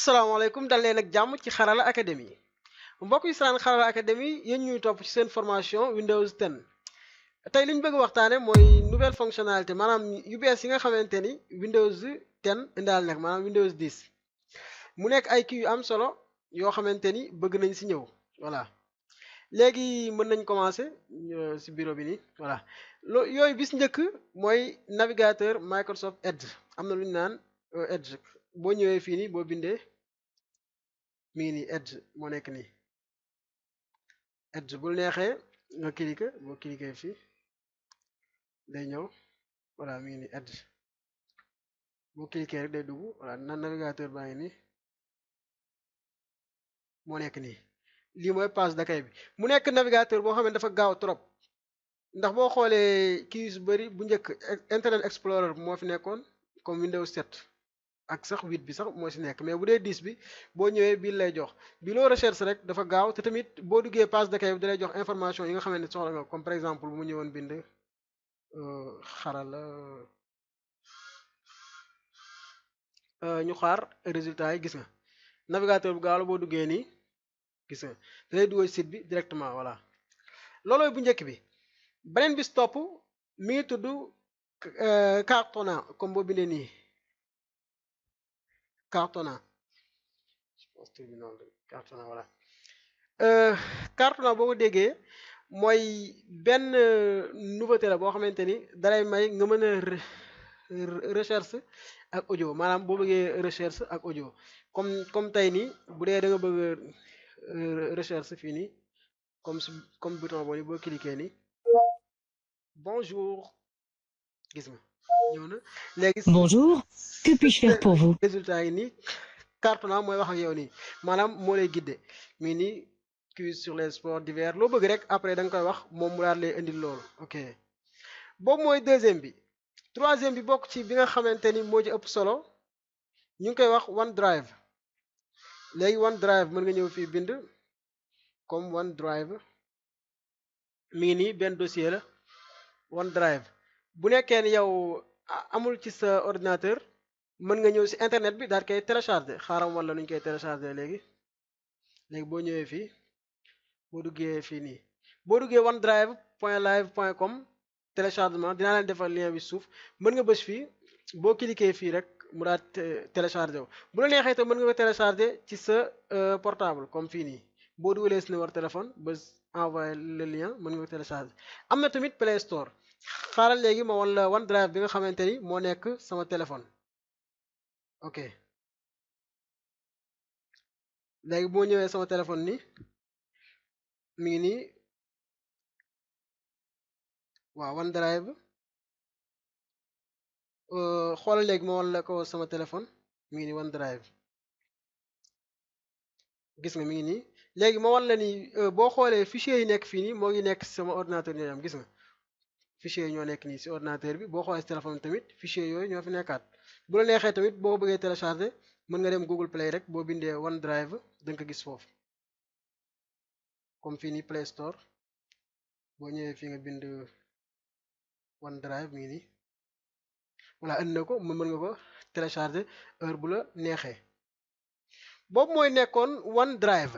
asalaamaaleykum dal leen ak jàmm ci Xarala Academy mbokk yi saan Xarala Academy yéen ñuy topp ci seen formation Windows 10 tey li ñu bëgg waxtaane mooy nouvelle fonctionnalité maanaam yu bees yi nga xamante ni Windows 10 indaal nag maanaam Windows 10 mu nekk ay kii yu am solo yoo xamante ni bëgg nañ si ñëw voilà léegi mën nañ commencer si bureau bi nii voilà yooyu bis njëkk mooy navigateur Microsoft Edge am na lu ñu naan Edge boo ñëwee fii nii boo bindee mi ngi nii Edge moo nekk nii Edge bul neexee nga cliquer boo cliquer fii day ñëw voilà mi ngi nii Edge boo cliquer rek day dugg voilà navigateur baa ngi nii moo nekk nii lii mooy page d'accueil bi mu nekk navigateur boo xam ne dafa gaaw trop ndax boo xoolee kii su bëri bu njëkk Internet Explorer moo fi nekkoon comme Windows 7 ak sax 8 bi sax moo si nekk mais bu dee 10 bi boo ñëwee bii lay jox bi loo recherche rek dafa gaaw te tamit boo duggee page d'accueil bi da lay jox information yi nga xam ne soxla nga comme par exemple bu mu ñëwoon bind xarala ñu xaar résultat yi gis nga navigateur bu gaaw la boo duggee nii gis nga da lay dugal site bi directement voilà loolooy bu njëkk bi beneen bis topp mi ngi tudd Cartona comme boo bindee nii Cartona Cartona voilà Cartona boo ko déggee mooy benn nouveauté la boo xamante ni dalay may nga mën a recherche ak audio maanaam boo bëggee recherche ak audio comme tey nii bu dee da nga bëgg recherche fii nii comme bouton boo ni boo cliquer nii bonjour gis nga ñëw na léegi Bonjour, que puis-je faire pour vous? résultat yi nii Cartona mooy wax ak yow nii maanaam moo lay guider mii nii quiz sur les sports divers loo bëgg rek après da nga koy wax moom mu daal lay indil loolu ok boobu mooy deuxième bi troisième bi bokk ci bi nga xamante ni moo ci ëpp solo ñu ngi koy wax OneDrive léegi OneDrive mën nga ñëw fii bind comme OneDrive mi ngi nii benn dossier la OneDrive bu nekkee ni yow amul ci sa ordinateur mën nga ñëw si internet bi daal koy télécharger xaaram wala nu ñu koy télécharger léegi boo ñëwee fii boo duggee fii nii boo duggee onedrive.live.com téléchargement dinaa leen defal lien bi suuf mën nga bës fii boo cliquer fii rek mu daal télécharger wu bu la neexee te mën nga ko télécharger ci sa portable comme fii nii boo dugalee si numéro téléphone bës envoyer le lien mën nga ko télécharger am na tamit Play Store xaaral léegi ma wan la OneDrive bi nga xamante ni moo nekk sama téléphone ok léegi boo ñëwee sama téléphone ni mi ngi nii waaw OneDrive xoolal léegi ma wan la ko sama téléphone mi ngi nii OneDrive gis nga mi ngi nii léegi ma wan la ni boo xoolee fichier yi nekk fii nii moo ngi nekk sama ordinateur ñooy am gis nga fichier yi ñoo nekk nii si ordinateur bi boo xoolee si téléphone tamit fichier yooyu ñoo fi nekkaat bu la neexee tamit boo ko bëggee télécharger mën nga dem Google Play rek boo bindee OneDrive da nga ko gis foofu comme fii nii Play Store boo ñëwee fii nga bind OneDrive mi ngi nii voilà indi na ko mën nga ko télécharger heure bu la neexee boobu mooy nekkoon OneDrive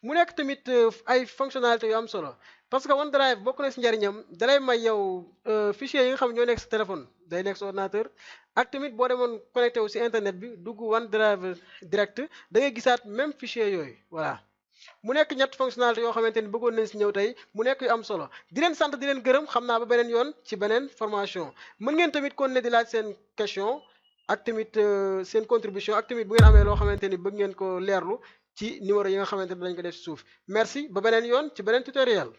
mu nekk tamit ay fonctionnalité yu am solo parce que OneDrive bokk na si njariñam dalay may yow fichier yi nga xam ñoo nekk sa téléphone day nekk sa ordinateur ak tamit boo demoon connecté wu si internet bi dugg OneDrive direct da ngay gisaat même fichier yooyu voilà mu nekk ñett fonctionnalité yoo xamante ni bëggoon nañ si ñëw tey mu nekk yu am solo di leen sant di leen gërëm xam naa ba beneen yoon ci beneen formation mën ngeen tamit kon ne di laaj seen question ak tamit seen contribution ak tamit bu ngeen amee loo xamante ni bëgg ngeen ko leerlu ci numéro yi nga xamante ni dañ ko def si suuf merci ba beneen yoon ci beneen tutoriel